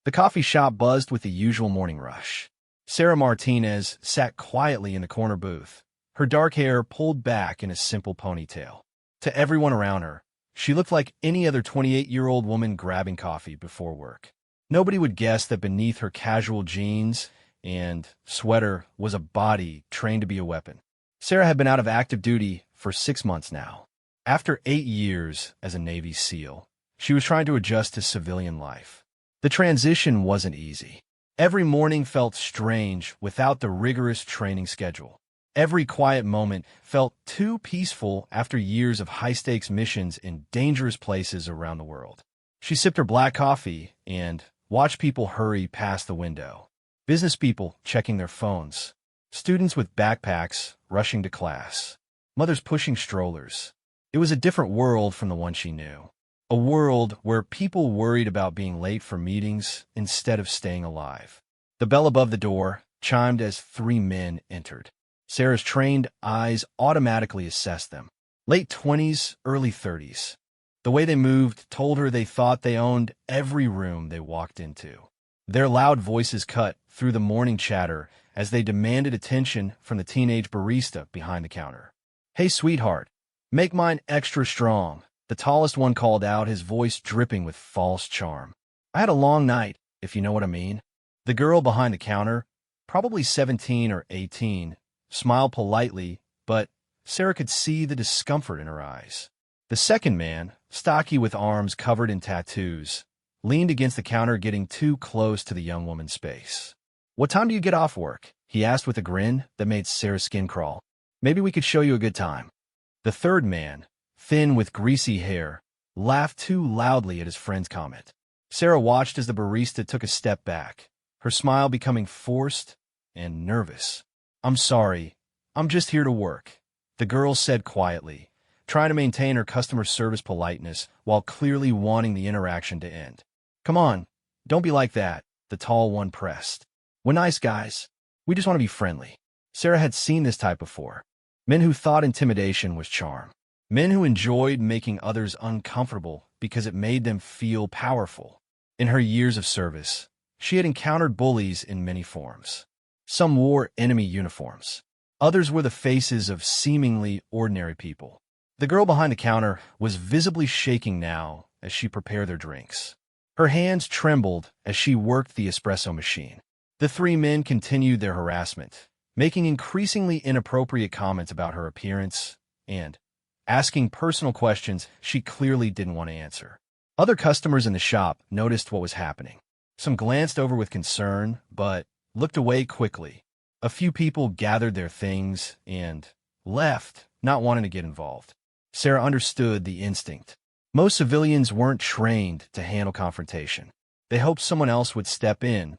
The coffee shop buzzed with the usual morning rush. Sarah Martinez sat quietly in the corner booth, her dark hair pulled back in a simple ponytail. To everyone around her, she looked like any other 28-year-old woman grabbing coffee before work. Nobody would guess that beneath her casual jeans and sweater was a body trained to be a weapon. Sarah had been out of active duty for 6 months now. After 8 years as a Navy SEAL, she was trying to adjust to civilian life. The transition wasn't easy. Every morning felt strange without the rigorous training schedule. Every quiet moment felt too peaceful after years of high-stakes missions in dangerous places around the world. She sipped her black coffee and watched people hurry past the window. Business people checking their phones. Students with backpacks rushing to class. Mothers pushing strollers. It was a different world from the one she knew. A world where people worried about being late for meetings instead of staying alive. The bell above the door chimed as 3 men entered. Sarah's trained eyes automatically assessed them. Late 20s, early 30s. The way they moved told her they thought they owned every room they walked into. Their loud voices cut through the morning chatter as they demanded attention from the teenage barista behind the counter. "Hey, sweetheart, make mine extra strong," the tallest one called out, his voice dripping with false charm. "I had a long night, if you know what I mean." The girl behind the counter, probably 17 or 18, smiled politely, but Sarah could see the discomfort in her eyes. The second man, stocky with arms covered in tattoos, leaned against the counter, getting too close to the young woman's space. "What time do you get off work?" he asked with a grin that made Sarah's skin crawl. "Maybe we could show you a good time." The third man, thin with greasy hair, laughed too loudly at his friend's comment. Sarah watched as the barista took a step back, her smile becoming forced and nervous. "I'm sorry, I'm just here to work," the girl said quietly, trying to maintain her customer service politeness while clearly wanting the interaction to end. "Come on, don't be like that," the tall one pressed. "We're nice guys. We just want to be friendly." Sarah had seen this type before. Men who thought intimidation was charm. Men who enjoyed making others uncomfortable because it made them feel powerful. In her years of service, she had encountered bullies in many forms. Some wore enemy uniforms. Others were the faces of seemingly ordinary people. The girl behind the counter was visibly shaking now as she prepared their drinks. Her hands trembled as she worked the espresso machine. The 3 men continued their harassment, making increasingly inappropriate comments about her appearance and asking personal questions she clearly didn't want to answer. Other customers in the shop noticed what was happening. Some glanced over with concern, but looked away quickly. A few people gathered their things and left, not wanting to get involved. Sarah understood the instinct. Most civilians weren't trained to handle confrontation. They hoped someone else would step in,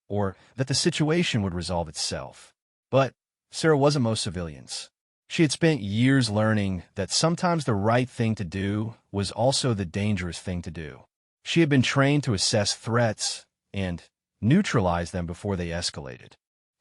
or that the situation would resolve itself. But Sarah wasn't most civilians. She had spent years learning that sometimes the right thing to do was also the dangerous thing to do. She had been trained to assess threats and neutralize them before they escalated.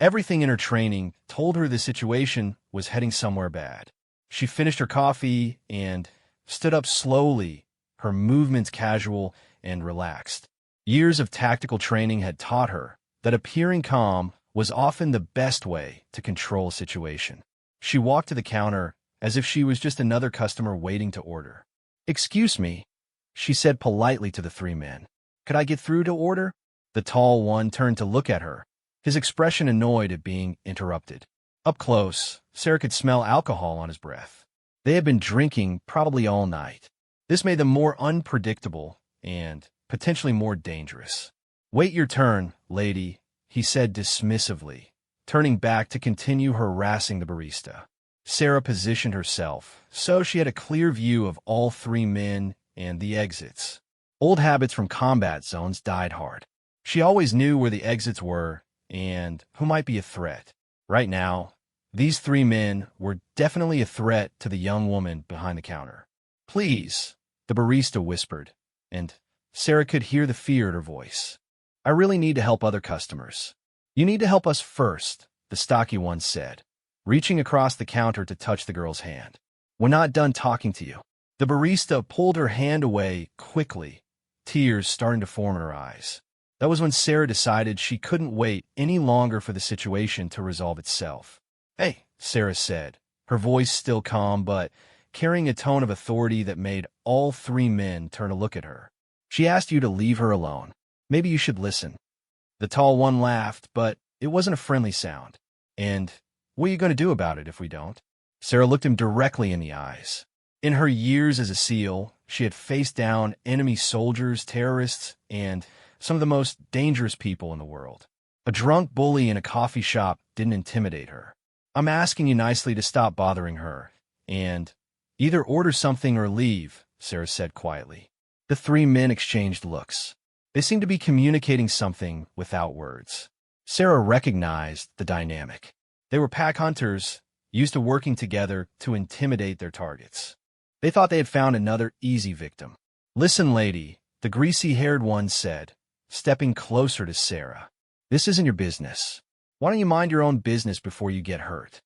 Everything in her training told her the situation was heading somewhere bad. She finished her coffee and stood up slowly, her movements casual and relaxed. Years of tactical training had taught her that appearing calm was often the best way to control a situation. She walked to the counter as if she was just another customer waiting to order. "Excuse me," she said politely to the 3 men. "Could I get through to order?" The tall one turned to look at her, his expression annoyed at being interrupted. Up close, Sarah could smell alcohol on his breath. They had been drinking probably all night. This made them more unpredictable and potentially more dangerous. "Wait your turn, lady," he said dismissively, turning back to continue harassing the barista. Sarah positioned herself so she had a clear view of all 3 men and the exits. Old habits from combat zones died hard. She always knew where the exits were and who might be a threat. Right now, these 3 men were definitely a threat to the young woman behind the counter. "Please," the barista whispered, and Sarah could hear the fear in her voice. "I really need to help other customers." "You need to help us first," the stocky one said, reaching across the counter to touch the girl's hand. "We're not done talking to you." The barista pulled her hand away quickly, tears starting to form in her eyes. That was when Sarah decided she couldn't wait any longer for the situation to resolve itself. "Hey," Sarah said, her voice still calm but carrying a tone of authority that made all three men turn to look at her. "She asked you to leave her alone. Maybe you should listen." The tall one laughed, but it wasn't a friendly sound. "And what are you going to do about it if we don't?" Sarah looked him directly in the eyes. In her years as a SEAL, she had faced down enemy soldiers, terrorists, and some of the most dangerous people in the world. A drunk bully in a coffee shop didn't intimidate her. "I'm asking you nicely to stop bothering her, and either order something or leave," Sarah said quietly. The three men exchanged looks. They seemed to be communicating something without words. Sarah recognized the dynamic. They were pack hunters, used to working together to intimidate their targets. They thought they had found another easy victim. "Listen, lady," the greasy-haired one said, stepping closer to Sarah. "This isn't your business. Why don't you mind your own business before you get hurt?"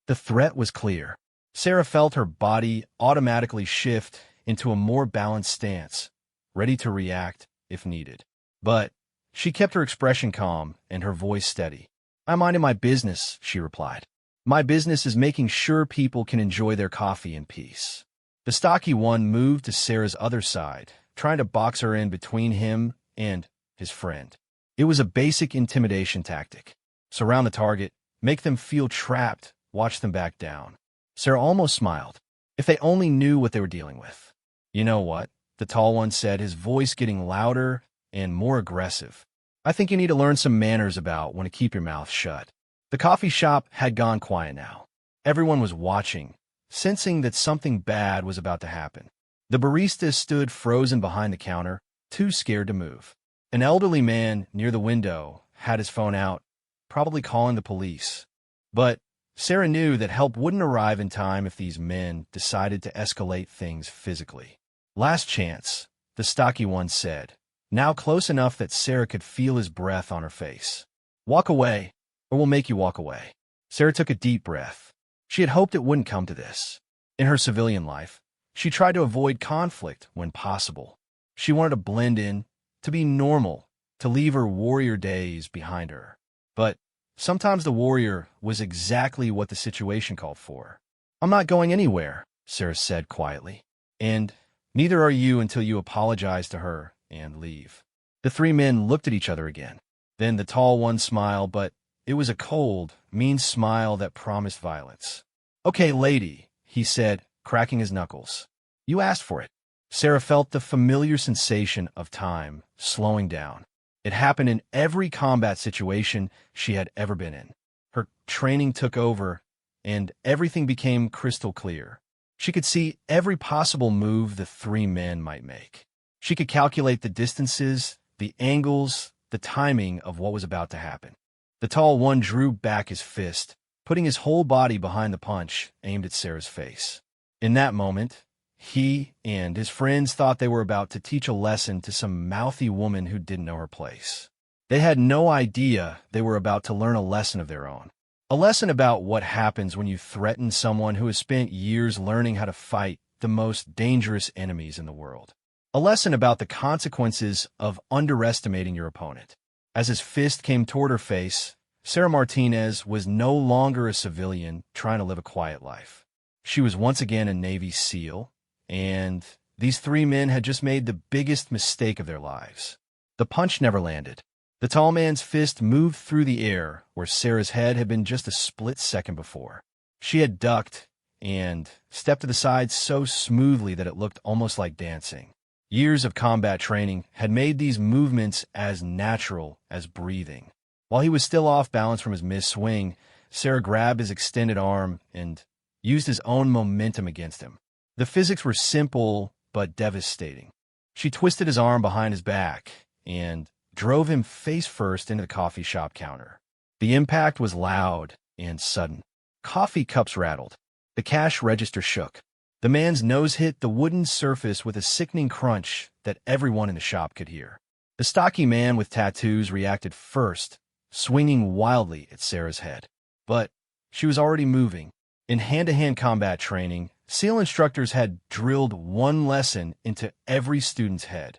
The threat was clear. Sarah felt her body automatically shift into a more balanced stance, ready to react if needed. But she kept her expression calm and her voice steady. "I'm minding my business," she replied. "My business is making sure people can enjoy their coffee in peace." The stocky one moved to Sarah's other side, trying to box her in between him and his friend. It was a basic intimidation tactic. Surround the target, make them feel trapped, watch them back down. Sarah almost smiled. If they only knew what they were dealing with. "You know what?" the tall one said, his voice getting louder and more aggressive. "I think you need to learn some manners about when to keep your mouth shut." The coffee shop had gone quiet now. Everyone was watching, sensing that something bad was about to happen. The barista stood frozen behind the counter, too scared to move. An elderly man near the window had his phone out, probably calling the police. But Sarah knew that help wouldn't arrive in time if these men decided to escalate things physically. "Last chance," the stocky one said, now close enough that Sarah could feel his breath on her face. "Walk away, or we'll make you walk away." Sarah took a deep breath. She had hoped it wouldn't come to this. In her civilian life, she tried to avoid conflict when possible. She wanted to blend in, to be normal, to leave her warrior days behind her. But sometimes the warrior was exactly what the situation called for. "I'm not going anywhere," Sarah said quietly. "And neither are you until you apologize to her and leave." The three men looked at each other again. Then the tall one smiled, but it was a cold, mean smile that promised violence. "Okay, lady," he said, cracking his knuckles. "You asked for it." Sarah felt the familiar sensation of time slowing down. It happened in every combat situation she had ever been in. Her training took over, and everything became crystal clear. She could see every possible move the three men might make. She could calculate the distances, the angles, the timing of what was about to happen. The tall one drew back his fist, putting his whole body behind the punch aimed at Sarah's face. In that moment, he and his friends thought they were about to teach a lesson to some mouthy woman who didn't know her place. They had no idea they were about to learn a lesson of their own. A lesson about what happens when you threaten someone who has spent years learning how to fight the most dangerous enemies in the world. A lesson about the consequences of underestimating your opponent. As his fist came toward her face, Sarah Martinez was no longer a civilian trying to live a quiet life. She was once again a Navy SEAL, and these three men had just made the biggest mistake of their lives. The punch never landed. The tall man's fist moved through the air where Sarah's head had been just a split second before. She had ducked and stepped to the side so smoothly that it looked almost like dancing. Years of combat training had made these movements as natural as breathing. While he was still off balance from his missed swing, Sarah grabbed his extended arm and used his own momentum against him. The physics were simple but devastating. She twisted his arm behind his back and drove him face first into the coffee shop counter. The impact was loud and sudden. Coffee cups rattled. The cash register shook. The man's nose hit the wooden surface with a sickening crunch that everyone in the shop could hear. The stocky man with tattoos reacted first, swinging wildly at Sarah's head. But she was already moving. In hand-to-hand combat training, SEAL instructors had drilled one lesson into every student's head.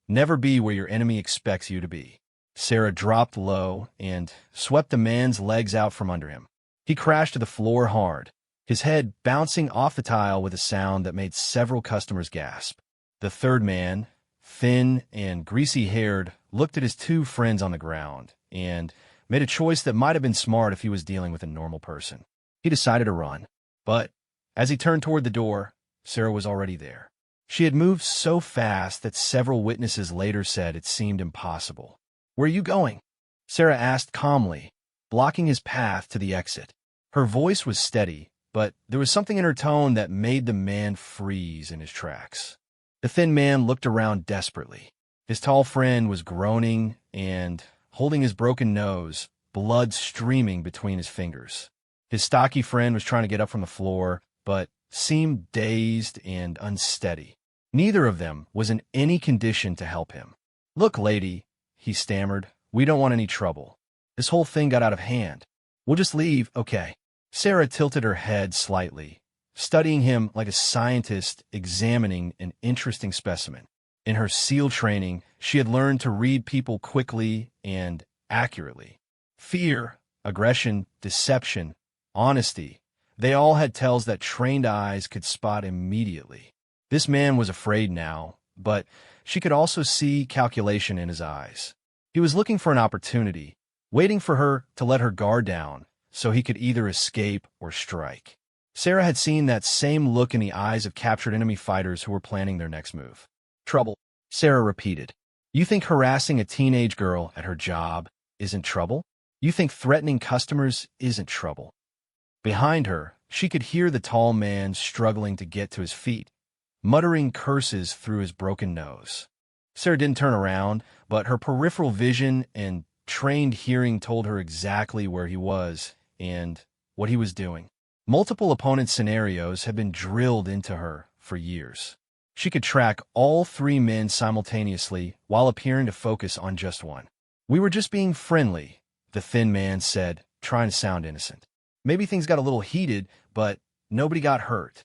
Never be where your enemy expects you to be. Sarah dropped low and swept the man's legs out from under him. He crashed to the floor hard, his head bouncing off the tile with a sound that made several customers gasp. The third man, thin and greasy-haired, looked at his two friends on the ground and made a choice that might have been smart if he was dealing with a normal person. He decided to run, but as he turned toward the door, Sarah was already there. She had moved so fast that several witnesses later said it seemed impossible. "Where are you going?" Sarah asked calmly, blocking his path to the exit. Her voice was steady, but there was something in her tone that made the man freeze in his tracks. The thin man looked around desperately. His tall friend was groaning and holding his broken nose, blood streaming between his fingers. His stocky friend was trying to get up from the floor, but seemed dazed and unsteady. Neither of them was in any condition to help him. "Look, lady," he stammered, "we don't want any trouble. This whole thing got out of hand. We'll just leave, okay?" Sarah tilted her head slightly, studying him like a scientist examining an interesting specimen. In her SEAL training, she had learned to read people quickly and accurately. Fear, aggression, deception, honesty, they all had tells that trained eyes could spot immediately. This man was afraid now, but she could also see calculation in his eyes. He was looking for an opportunity, waiting for her to let her guard down so he could either escape or strike. Sarah had seen that same look in the eyes of captured enemy fighters who were planning their next move. "Trouble," Sarah repeated. "You think harassing a teenage girl at her job isn't trouble? You think threatening customers isn't trouble?" Behind her, she could hear the tall man struggling to get to his feet, muttering curses through his broken nose. Sarah didn't turn around, but her peripheral vision and trained hearing told her exactly where he was and what he was doing. Multiple opponent scenarios had been drilled into her for years. She could track all three men simultaneously while appearing to focus on just one. "We were just being friendly," the thin man said, trying to sound innocent. "Maybe things got a little heated, but nobody got hurt."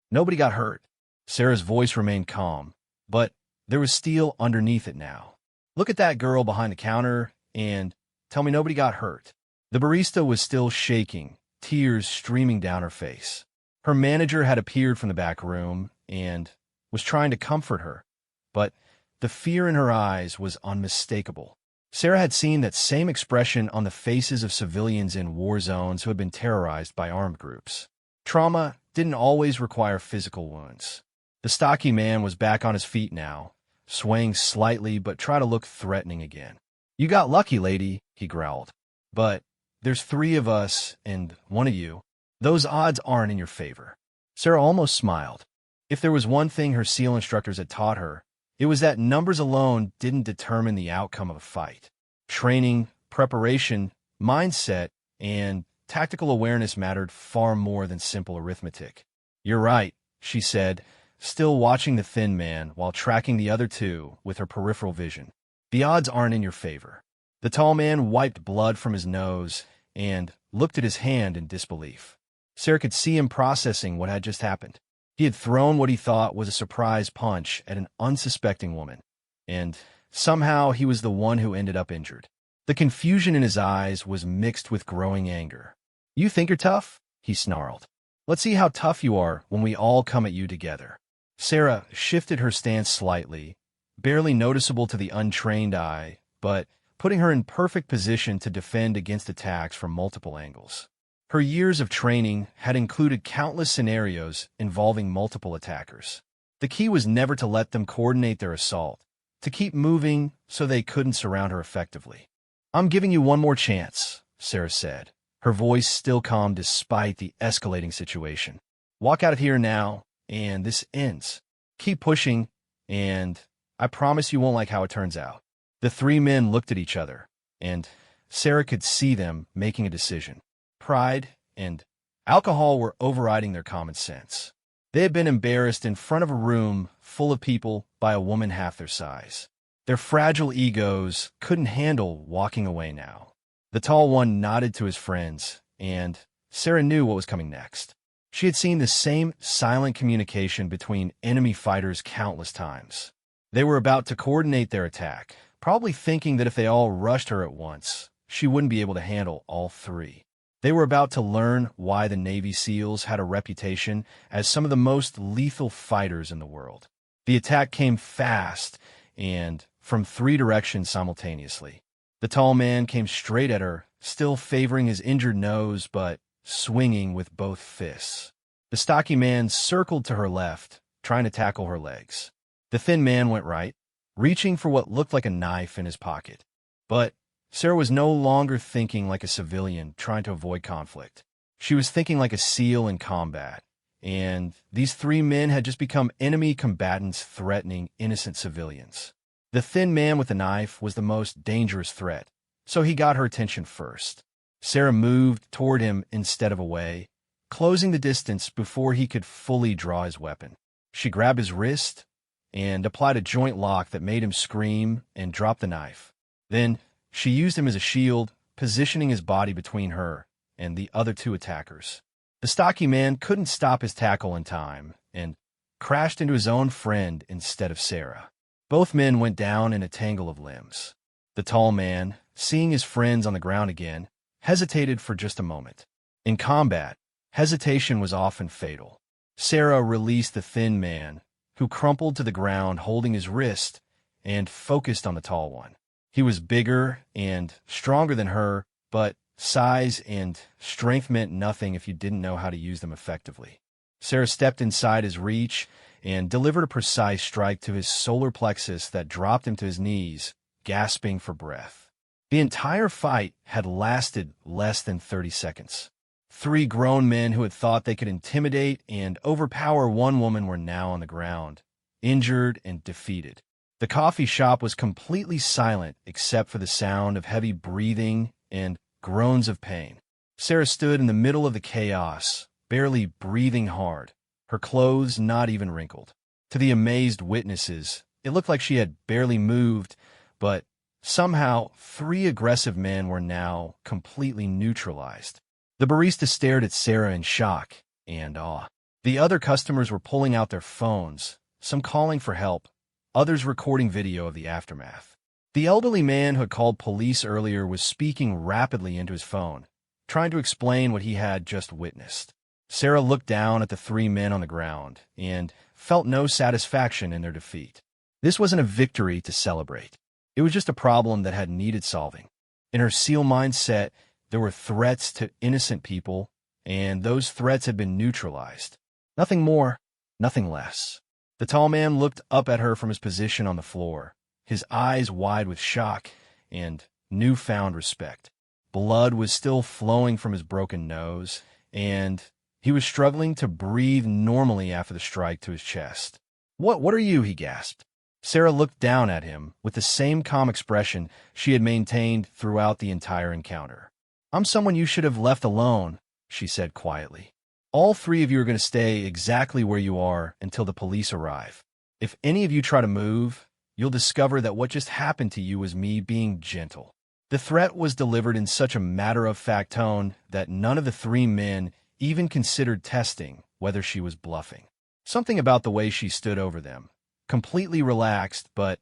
Nobody got hurt. Sarah's voice remained calm, but there was steel underneath it now. "Look at that girl behind the counter and tell me nobody got hurt." The barista was still shaking, tears streaming down her face. Her manager had appeared from the back room and was trying to comfort her, but the fear in her eyes was unmistakable. Sarah had seen that same expression on the faces of civilians in war zones who had been terrorized by armed groups. Trauma didn't always require physical wounds. The stocky man was back on his feet now, swaying slightly but trying to look threatening again. "You got lucky, lady," he growled. "But there's three of us and one of you. Those odds aren't in your favor." Sarah almost smiled. If there was one thing her SEAL instructors had taught her, it was that numbers alone didn't determine the outcome of a fight. Training, preparation, mindset, and tactical awareness mattered far more than simple arithmetic. "You're right," she said, still watching the thin man while tracking the other two with her peripheral vision. "The odds aren't in your favor." The tall man wiped blood from his nose and looked at his hand in disbelief. Sarah could see him processing what had just happened. He had thrown what he thought was a surprise punch at an unsuspecting woman, and somehow he was the one who ended up injured. The confusion in his eyes was mixed with growing anger. "You think you're tough?" he snarled. "Let's see how tough you are when we all come at you together." Sarah shifted her stance slightly, barely noticeable to the untrained eye, but putting her in perfect position to defend against attacks from multiple angles. Her years of training had included countless scenarios involving multiple attackers. The key was never to let them coordinate their assault, to keep moving so they couldn't surround her effectively. "I'm giving you one more chance," Sarah said, her voice still calm despite the escalating situation. "Walk out of here now, and this ends. Keep pushing, and I promise you won't like how it turns out." The three men looked at each other, and Sarah could see them making a decision. Pride and alcohol were overriding their common sense. They had been embarrassed in front of a room full of people by a woman half their size. Their fragile egos couldn't handle walking away now. The tall one nodded to his friends, and Sarah knew what was coming next. She had seen the same silent communication between enemy fighters countless times. They were about to coordinate their attack, probably thinking that if they all rushed her at once, she wouldn't be able to handle all three. They were about to learn why the Navy SEALs had a reputation as some of the most lethal fighters in the world. The attack came fast and from three directions simultaneously. The tall man came straight at her, still favoring his injured nose but swinging with both fists. The stocky man circled to her left, trying to tackle her legs. The thin man went right, reaching for what looked like a knife in his pocket. But Sarah was no longer thinking like a civilian trying to avoid conflict. She was thinking like a SEAL in combat, and these three men had just become enemy combatants threatening innocent civilians. The thin man with the knife was the most dangerous threat, so he got her attention first. Sarah moved toward him instead of away, closing the distance before he could fully draw his weapon. She grabbed his wrist and applied a joint lock that made him scream and drop the knife. Then she used him as a shield, positioning his body between her and the other two attackers. The stocky man couldn't stop his tackle in time and crashed into his own friend instead of Sarah. Both men went down in a tangle of limbs. The tall man, seeing his friends on the ground again, hesitated for just a moment. In combat, hesitation was often fatal. Sarah released the thin man, who crumpled to the ground holding his wrist, and focused on the tall one. He was bigger and stronger than her, but size and strength meant nothing if you didn't know how to use them effectively. Sarah stepped inside his reach and delivered a precise strike to his solar plexus that dropped him to his knees, gasping for breath. The entire fight had lasted less than 30 seconds. Three grown men who had thought they could intimidate and overpower one woman were now on the ground, injured and defeated. The coffee shop was completely silent except for the sound of heavy breathing and groans of pain. Sarah stood in the middle of the chaos, barely breathing hard, her clothes not even wrinkled. To the amazed witnesses, it looked like she had barely moved, but somehow three aggressive men were now completely neutralized. The barista stared at Sarah in shock and awe. The other customers were pulling out their phones, some calling for help, others recording video of the aftermath. The elderly man who had called police earlier was speaking rapidly into his phone, trying to explain what he had just witnessed. Sarah looked down at the three men on the ground and felt no satisfaction in their defeat. This wasn't a victory to celebrate. It was just a problem that had needed solving. In her SEAL mindset, there were threats to innocent people, and those threats had been neutralized. Nothing more, nothing less. The tall man looked up at her from his position on the floor, his eyes wide with shock and newfound respect. Blood was still flowing from his broken nose, and he was struggling to breathe normally after the strike to his chest. What are you?" he gasped. Sarah looked down at him with the same calm expression she had maintained throughout the entire encounter. "I'm someone you should have left alone," she said quietly. "All three of you are going to stay exactly where you are until the police arrive. If any of you try to move, you'll discover that what just happened to you was me being gentle." The threat was delivered in such a matter-of-fact tone that none of the three men even considered testing whether she was bluffing. Something about the way she stood over them, completely relaxed but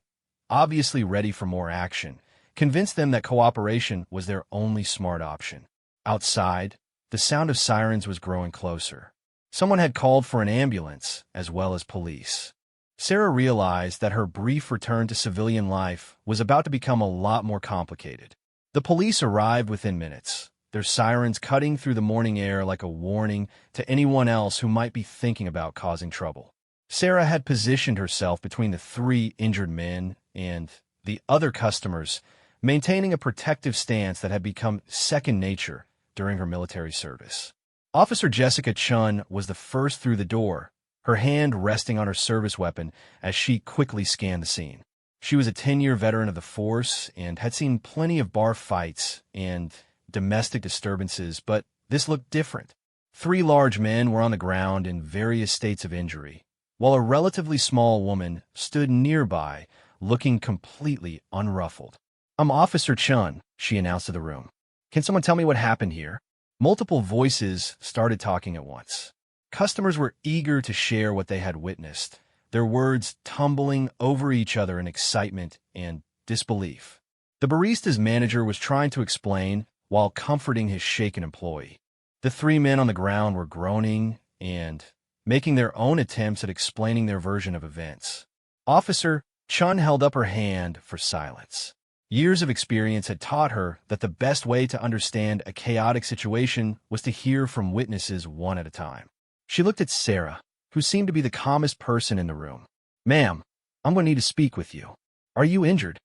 obviously ready for more action, convinced them that cooperation was their only smart option. Outside, the sound of sirens was growing closer. Someone had called for an ambulance as well as police. Sarah realized that her brief return to civilian life was about to become a lot more complicated. The police arrived within minutes, their sirens cutting through the morning air like a warning to anyone else who might be thinking about causing trouble. Sarah had positioned herself between the three injured men and the other customers, maintaining a protective stance that had become second nature during her military service. Officer Jessica Chun was the first through the door, her hand resting on her service weapon as she quickly scanned the scene. She was a 10-year veteran of the force and had seen plenty of bar fights and domestic disturbances, but this looked different. Three large men were on the ground in various states of injury, while a relatively small woman stood nearby, looking completely unruffled. "I'm Officer Chun," she announced to the room. "Can someone tell me what happened here?" Multiple voices started talking at once. Customers were eager to share what they had witnessed, their words tumbling over each other in excitement and disbelief. The barista's manager was trying to explain while comforting his shaken employee. The three men on the ground were groaning and making their own attempts at explaining their version of events. Officer Chun held up her hand for silence. Years of experience had taught her that the best way to understand a chaotic situation was to hear from witnesses one at a time. She looked at Sarah, who seemed to be the calmest person in the room. "Ma'am, I'm going to need to speak with you. Are you injured?"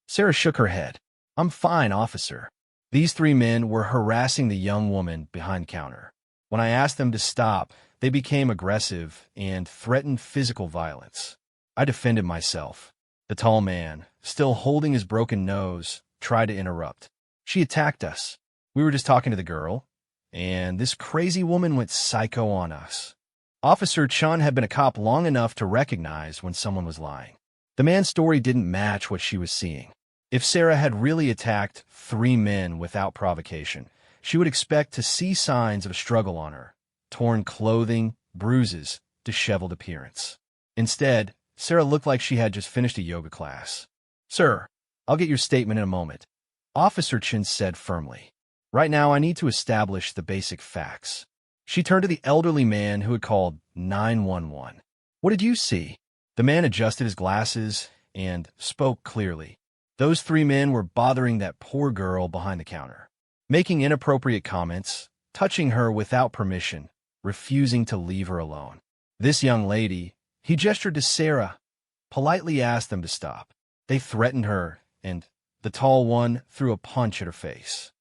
Sarah shook her head. "I'm fine, officer." These three men were harassing the young woman behind the counter. When I asked them to stop, they became aggressive and threatened physical violence. I defended myself. The tall man, still holding his broken nose, tried to interrupt. "She attacked us. We were just talking to the girl, and this crazy woman went psycho on us." Officer Chun had been a cop long enough to recognize when someone was lying. The man's story didn't match what she was seeing. If Sarah had really attacked three men without provocation, she would expect to see signs of a struggle on her: torn clothing, bruises, disheveled appearance. Instead, Sarah looked like she had just finished a yoga class. "Sir, I'll get your statement in a moment," Officer Chin said firmly. "Right now, I need to establish the basic facts." She turned to the elderly man who had called 911. "What did you see?" The man adjusted his glasses and spoke clearly. "Those three men were bothering that poor girl behind the counter, making inappropriate comments, touching her without permission, refusing to leave her alone. This young lady," he gestured to Sarah, "politely asked them to stop. They threatened her, and the tall one threw a punch at her face."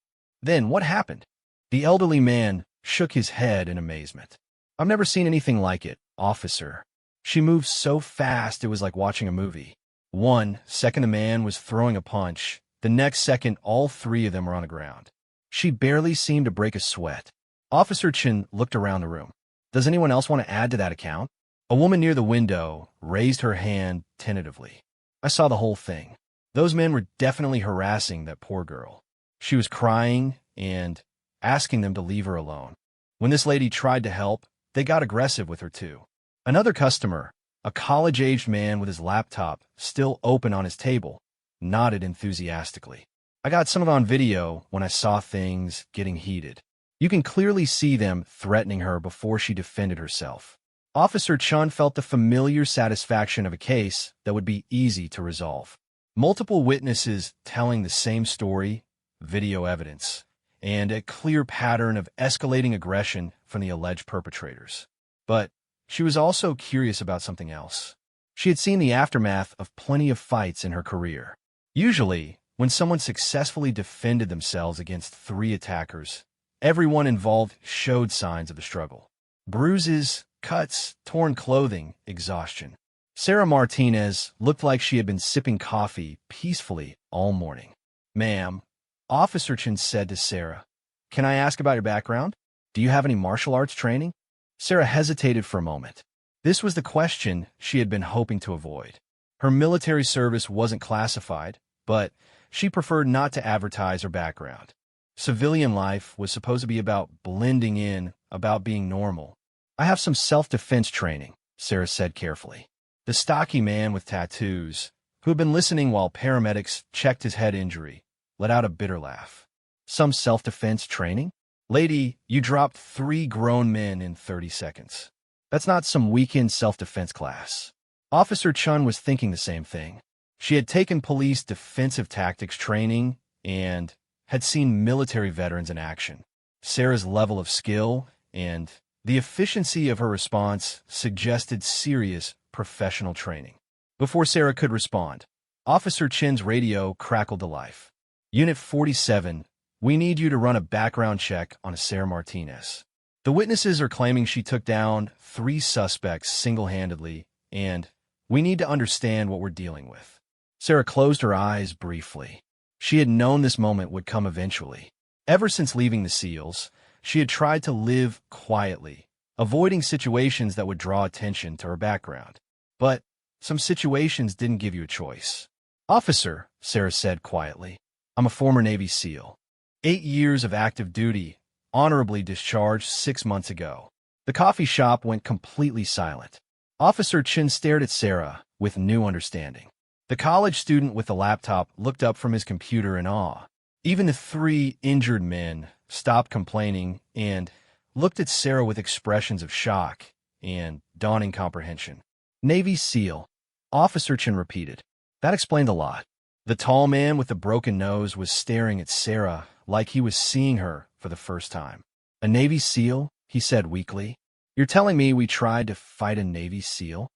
"Then what happened?" The elderly man shook his head in amazement. "I've never seen anything like it, officer. She moved so fast it was like watching a movie. 1 second the man was throwing a punch, the next second all three of them were on the ground. She barely seemed to break a sweat." Officer Chin looked around the room. "Does anyone else want to add to that account?" A woman near the window raised her hand tentatively. "I saw the whole thing. Those men were definitely harassing that poor girl. She was crying and asking them to leave her alone. When this lady tried to help, they got aggressive with her too." Another customer, a college-aged man with his laptop still open on his table, nodded enthusiastically. "I got some of it on video when I saw things getting heated. You can clearly see them threatening her before she defended herself." Officer Chun felt the familiar satisfaction of a case that would be easy to resolve. Multiple witnesses telling the same story, video evidence, and a clear pattern of escalating aggression from the alleged perpetrators. But she was also curious about something else. She had seen the aftermath of plenty of fights in her career. Usually, when someone successfully defended themselves against three attackers, everyone involved showed signs of the struggle: bruises, cuts, torn clothing, exhaustion. Sarah Martinez looked like she had been sipping coffee peacefully all morning. "Ma'am," Officer Chin said to Sarah, "can I ask about your background? Do you have any martial arts training?" Sarah hesitated for a moment. This was the question she had been hoping to avoid. Her military service wasn't classified, but she preferred not to advertise her background. Civilian life was supposed to be about blending in, about being normal. "I have some self-defense training," Sarah said carefully. The stocky man with tattoos, who had been listening while paramedics checked his head injury, let out a bitter laugh. "Some self-defense training? Lady, you dropped 3 grown men in 30 seconds. That's not some weekend self-defense class." Officer Chun was thinking the same thing. She had taken police defensive tactics training and had seen military veterans in action. Sarah's level of skill and the efficiency of her response suggested serious professional training. Before Sarah could respond, Officer Chin's radio crackled to life. "Unit 47, we need you to run a background check on Sarah Martinez. The witnesses are claiming she took down 3 suspects single-handedly, and we need to understand what we're dealing with." Sarah closed her eyes briefly. She had known this moment would come eventually. Ever since leaving the SEALs, she had tried to live quietly, avoiding situations that would draw attention to her background. But some situations didn't give you a choice. "Officer," Sarah said quietly, "I'm a former Navy SEAL. 8 years of active duty, honorably discharged 6 months ago." The coffee shop went completely silent. Officer Chin stared at Sarah with new understanding. The college student with the laptop looked up from his computer in awe. Even the three injured men stopped complaining and looked at Sarah with expressions of shock and dawning comprehension. Navy SEAL, Officer Chen repeated. That explained a lot. The tall man with the broken nose was staring at Sarah like he was seeing her for the first time. A Navy SEAL? He said weakly. You're telling me we tried to fight a Navy SEAL?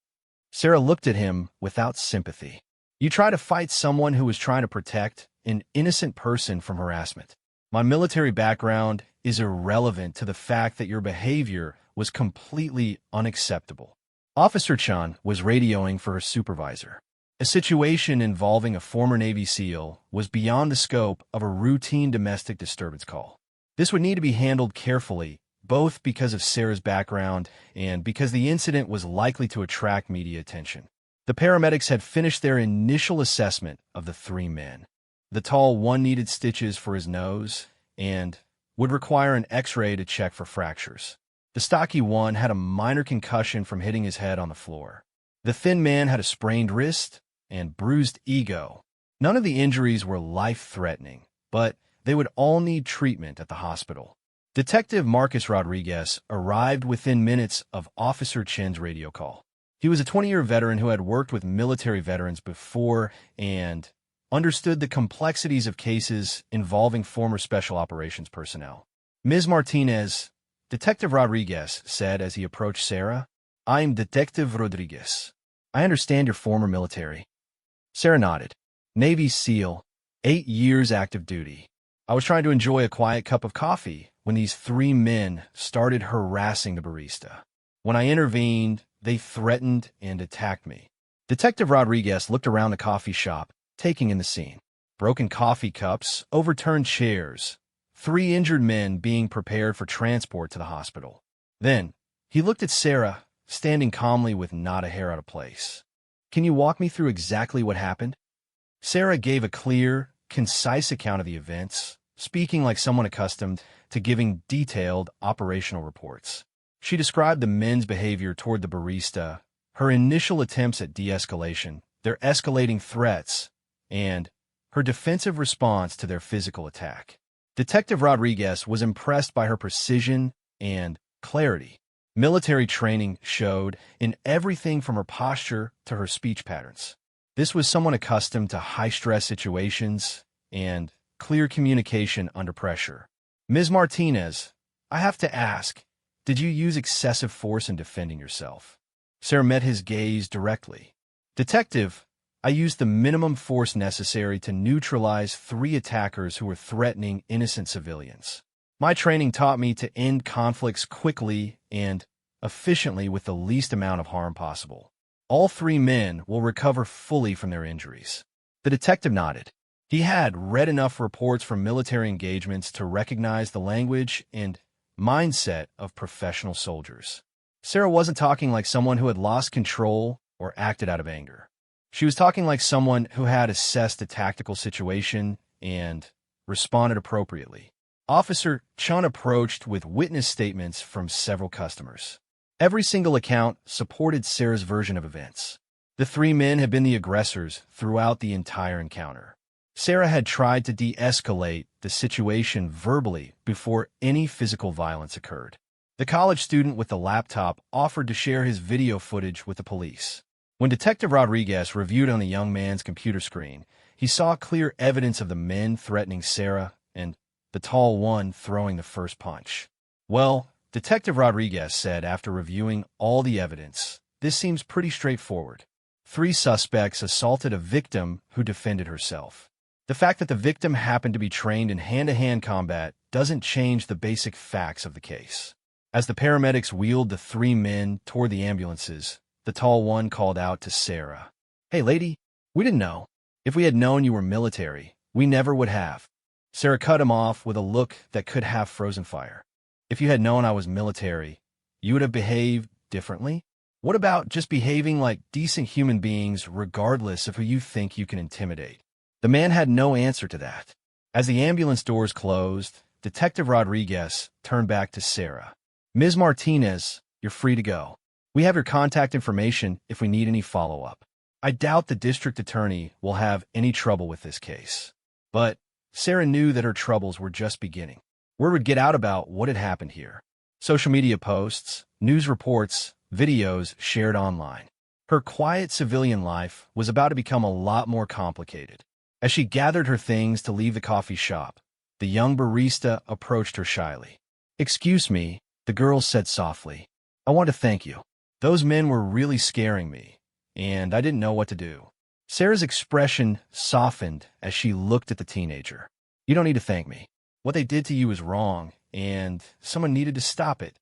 Sarah looked at him without sympathy. You tried to fight someone who was trying to protect an innocent person from harassment. My military background is irrelevant to the fact that your behavior was completely unacceptable. Officer Chan was radioing for her supervisor. A situation involving a former Navy SEAL was beyond the scope of a routine domestic disturbance call. This would need to be handled carefully, both because of Sarah's background and because the incident was likely to attract media attention. The paramedics had finished their initial assessment of the three men. The tall one needed stitches for his nose and would require an X-ray to check for fractures. The stocky one had a minor concussion from hitting his head on the floor. The thin man had a sprained wrist and bruised ego. None of the injuries were life-threatening, but they would all need treatment at the hospital. Detective Marcus Rodriguez arrived within minutes of Officer Chen's radio call. He was a 20-year veteran who had worked with military veterans before and understood the complexities of cases involving former Special Operations personnel. Ms. Martinez, Detective Rodriguez said as he approached Sarah, I'm Detective Rodriguez. I understand you're former military. Sarah nodded. Navy SEAL, 8 years active duty. I was trying to enjoy a quiet cup of coffee when these three men started harassing the barista. When I intervened, they threatened and attacked me. Detective Rodriguez looked around the coffee shop, taking in the scene. Broken coffee cups, overturned chairs, 3 injured men being prepared for transport to the hospital. Then, he looked at Sarah, standing calmly with not a hair out of place. Can you walk me through exactly what happened? Sarah gave a clear, concise account of the events, speaking like someone accustomed to giving detailed operational reports. She described the men's behavior toward the barista, her initial attempts at de-escalation, their escalating threats, and her defensive response to their physical attack. Detective Rodriguez was impressed by her precision and clarity. Military training showed in everything from her posture to her speech patterns. This was someone accustomed to high-stress situations and clear communication under pressure. Ms. Martinez, I have to ask, did you use excessive force in defending yourself? Sarah met his gaze directly. Detective, I used the minimum force necessary to neutralize 3 attackers who were threatening innocent civilians. My training taught me to end conflicts quickly and efficiently with the least amount of harm possible. All 3 men will recover fully from their injuries. The detective nodded. He had read enough reports from military engagements to recognize the language and mindset of professional soldiers. Sarah wasn't talking like someone who had lost control or acted out of anger. She was talking like someone who had assessed a tactical situation and responded appropriately. Officer Chun approached with witness statements from several customers. Every single account supported Sarah's version of events. The 3 men had been the aggressors throughout the entire encounter. Sarah had tried to de-escalate the situation verbally before any physical violence occurred. The college student with the laptop offered to share his video footage with the police. When Detective Rodriguez reviewed on the young man's computer screen, he saw clear evidence of the men threatening Sarah and the tall one throwing the first punch. Well, Detective Rodriguez said after reviewing all the evidence, this seems pretty straightforward. 3 suspects assaulted a victim who defended herself. The fact that the victim happened to be trained in hand-to-hand combat doesn't change the basic facts of the case. As the paramedics wheeled the 3 men toward the ambulances, the tall one called out to Sarah. Hey, lady, we didn't know. If we had known you were military, we never would have. Sarah cut him off with a look that could have frozen fire. If you had known I was military, you would have behaved differently? What about just behaving like decent human beings regardless of who you think you can intimidate? The man had no answer to that. As the ambulance doors closed, Detective Rodriguez turned back to Sarah. Ms. Martinez, you're free to go. We have your contact information if we need any follow-up. I doubt the district attorney will have any trouble with this case. But Sarah knew that her troubles were just beginning. Word would get out about what had happened here. Social media posts, news reports, videos shared online. Her quiet civilian life was about to become a lot more complicated. As she gathered her things to leave the coffee shop, the young barista approached her shyly. "Excuse me," the girl said softly. "I want to thank you. Those men were really scaring me, and I didn't know what to do." Sarah's expression softened as she looked at the teenager. "You don't need to thank me. What they did to you was wrong, and someone needed to stop it.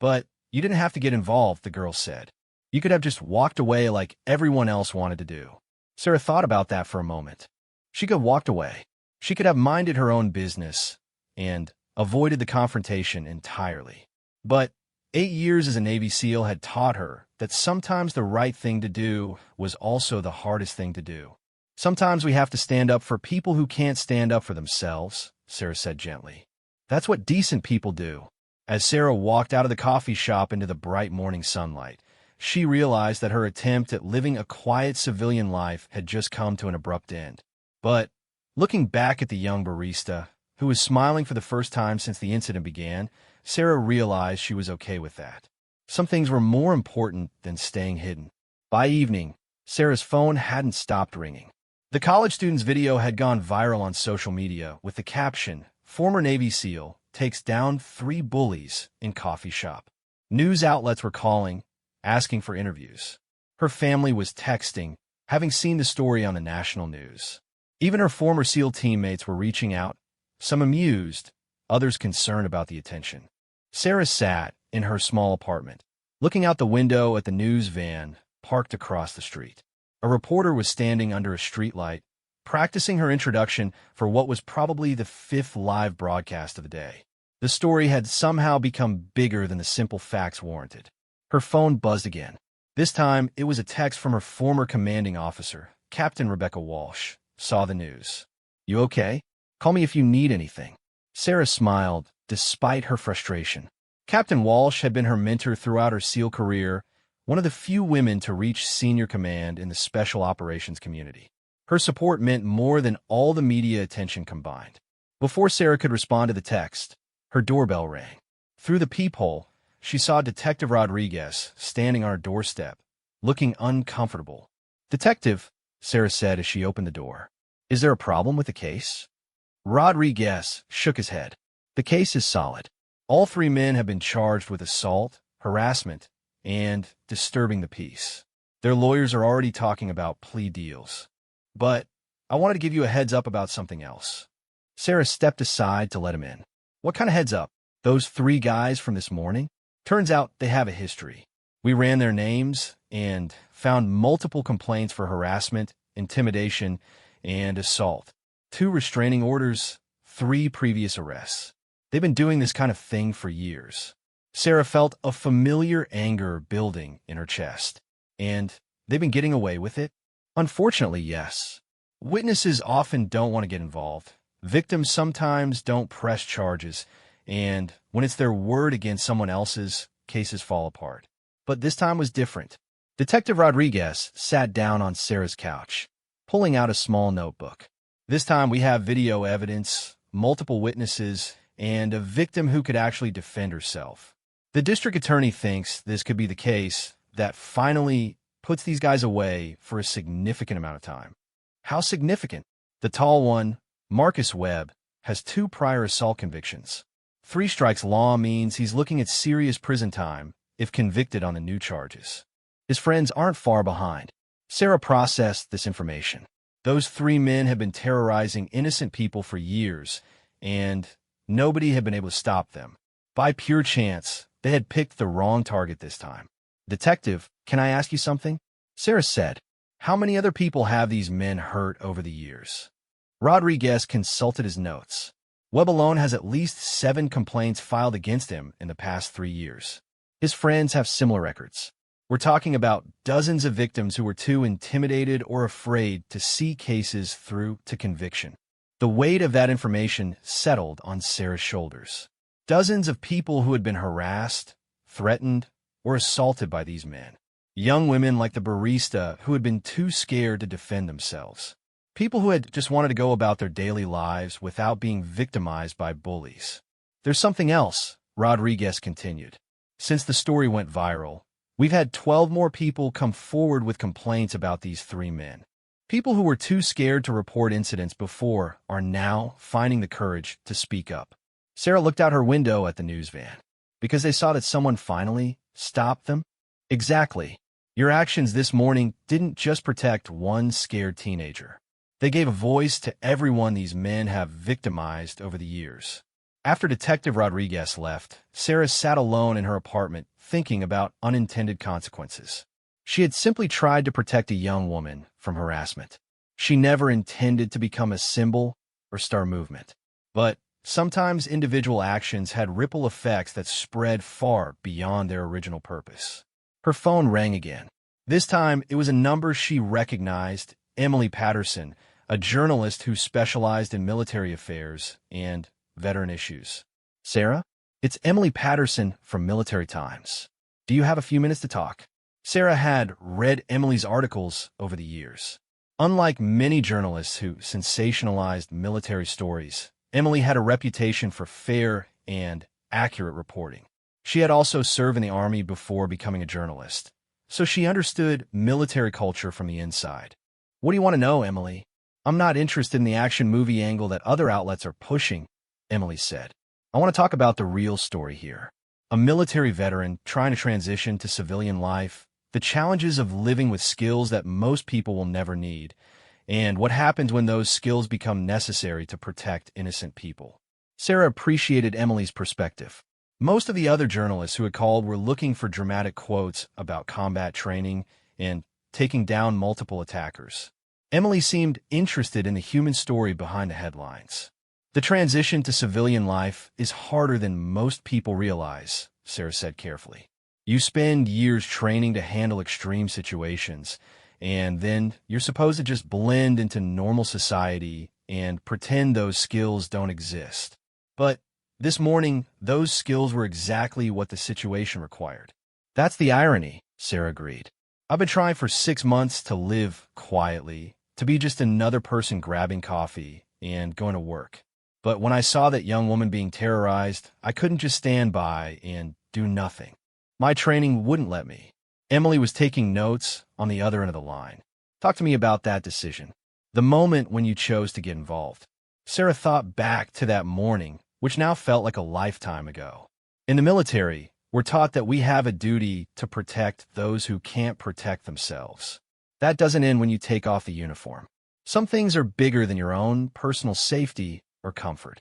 But you didn't have to get involved," the girl said. "You could have just walked away like everyone else wanted to do." Sarah thought about that for a moment. She could have walked away. She could have minded her own business and avoided the confrontation entirely. But 8 years as a Navy SEAL had taught her that sometimes the right thing to do was also the hardest thing to do. "Sometimes we have to stand up for people who can't stand up for themselves," Sarah said gently. "That's what decent people do." As Sarah walked out of the coffee shop into the bright morning sunlight, she realized that her attempt at living a quiet civilian life had just come to an abrupt end. But looking back at the young barista, who was smiling for the first time since the incident began, Sarah realized she was okay with that. Some things were more important than staying hidden. By evening, Sarah's phone hadn't stopped ringing. The college student's video had gone viral on social media with the caption, "Former Navy SEAL takes down 3 bullies in coffee shop." News outlets were calling, asking for interviews. Her family was texting, having seen the story on the national news. Even her former SEAL teammates were reaching out, some amused, others concerned about the attention. Sarah sat in her small apartment, looking out the window at the news van parked across the street. A reporter was standing under a streetlight, practicing her introduction for what was probably the 5th live broadcast of the day. The story had somehow become bigger than the simple facts warranted. Her phone buzzed again. This time, it was a text from her former commanding officer, Captain Rebecca Walsh. "Saw the news. You okay? Call me if you need anything." Sarah smiled, despite her frustration. Captain Walsh had been her mentor throughout her SEAL career, one of the few women to reach senior command in the special operations community. Her support meant more than all the media attention combined. Before Sarah could respond to the text, her doorbell rang. Through the peephole, she saw Detective Rodriguez standing on her doorstep, looking uncomfortable. "Detective," Sarah said as she opened the door, "is there a problem with the case?" Rodriguez shook his head. "The case is solid. All 3 men have been charged with assault, harassment, and disturbing the peace. Their lawyers are already talking about plea deals. But I wanted to give you a heads up about something else." Sarah stepped aside to let him in. "What kind of heads up? Those 3 guys from this morning? Turns out they have a history. We ran their names and found multiple complaints for harassment, intimidation, and assault. 2 restraining orders, 3 previous arrests. They've been doing this kind of thing for years." Sarah felt a familiar anger building in her chest. "And they've been getting away with it?" "Unfortunately, yes. Witnesses often don't want to get involved. Victims sometimes don't press charges, and when it's their word against someone else's, cases fall apart. But this time was different." Detective Rodriguez sat down on Sarah's couch, pulling out a small notebook. "This time we have video evidence, multiple witnesses, and a victim who could actually defend herself. The district attorney thinks this could be the case that finally puts these guys away for a significant amount of time." "How significant?" "The tall one, Marcus Webb, has 2 prior assault convictions. 3 strikes law means he's looking at serious prison time if convicted on the new charges. His friends aren't far behind." Sarah processed this information. Those 3 men have been terrorizing innocent people for years, and nobody had been able to stop them. By pure chance, they had picked the wrong target this time. "Detective, can I ask you something?" Sarah said. "How many other people have these men hurt over the years?" Rodriguez consulted his notes. "Webb alone has at least 7 complaints filed against him in the past 3 years. His friends have similar records. We're talking about dozens of victims who were too intimidated or afraid to see cases through to conviction." The weight of that information settled on Sarah's shoulders. Dozens of people who had been harassed, threatened, or assaulted by these men. Young women like the barista who had been too scared to defend themselves. People who had just wanted to go about their daily lives without being victimized by bullies. There's something else, Rodriguez continued. Since the story went viral, we've had 12 more people come forward with complaints about these three men. People who were too scared to report incidents before are now finding the courage to speak up. Sarah looked out her window at the news van. Because they saw that someone finally stopped them? Exactly. Your actions this morning didn't just protect one scared teenager. They gave a voice to everyone these men have victimized over the years. After Detective Rodriguez left, Sarah sat alone in her apartment thinking about unintended consequences. She had simply tried to protect a young woman from harassment. She never intended to become a symbol or start a movement. But sometimes individual actions had ripple effects that spread far beyond their original purpose. Her phone rang again. This time, it was a number she recognized, Emily Patterson, a journalist who specialized in military affairs and veteran issues. Sarah? It's Emily Patterson from Military Times. Do you have a few minutes to talk? Sarah had read Emily's articles over the years. Unlike many journalists who sensationalized military stories, Emily had a reputation for fair and accurate reporting. She had also served in the Army before becoming a journalist, so she understood military culture from the inside. What do you want to know, Emily? I'm not interested in the action movie angle that other outlets are pushing, Emily said. I want to talk about the real story here. A military veteran trying to transition to civilian life, the challenges of living with skills that most people will never need, and what happens when those skills become necessary to protect innocent people. Sarah appreciated Emily's perspective. Most of the other journalists who had called were looking for dramatic quotes about combat training and taking down multiple attackers. Emily seemed interested in the human story behind the headlines. The transition to civilian life is harder than most people realize, Sarah said carefully. You spend years training to handle extreme situations, and then you're supposed to just blend into normal society and pretend those skills don't exist. But this morning, those skills were exactly what the situation required. That's the irony, Sarah agreed. I've been trying for 6 months to live quietly, to be just another person grabbing coffee and going to work. But when I saw that young woman being terrorized, I couldn't just stand by and do nothing. My training wouldn't let me. Emily was taking notes on the other end of the line. Talk to me about that decision. The moment when you chose to get involved. Sarah thought back to that morning, which now felt like a lifetime ago. In the military, we're taught that we have a duty to protect those who can't protect themselves. That doesn't end when you take off the uniform. Some things are bigger than your own personal safety or comfort.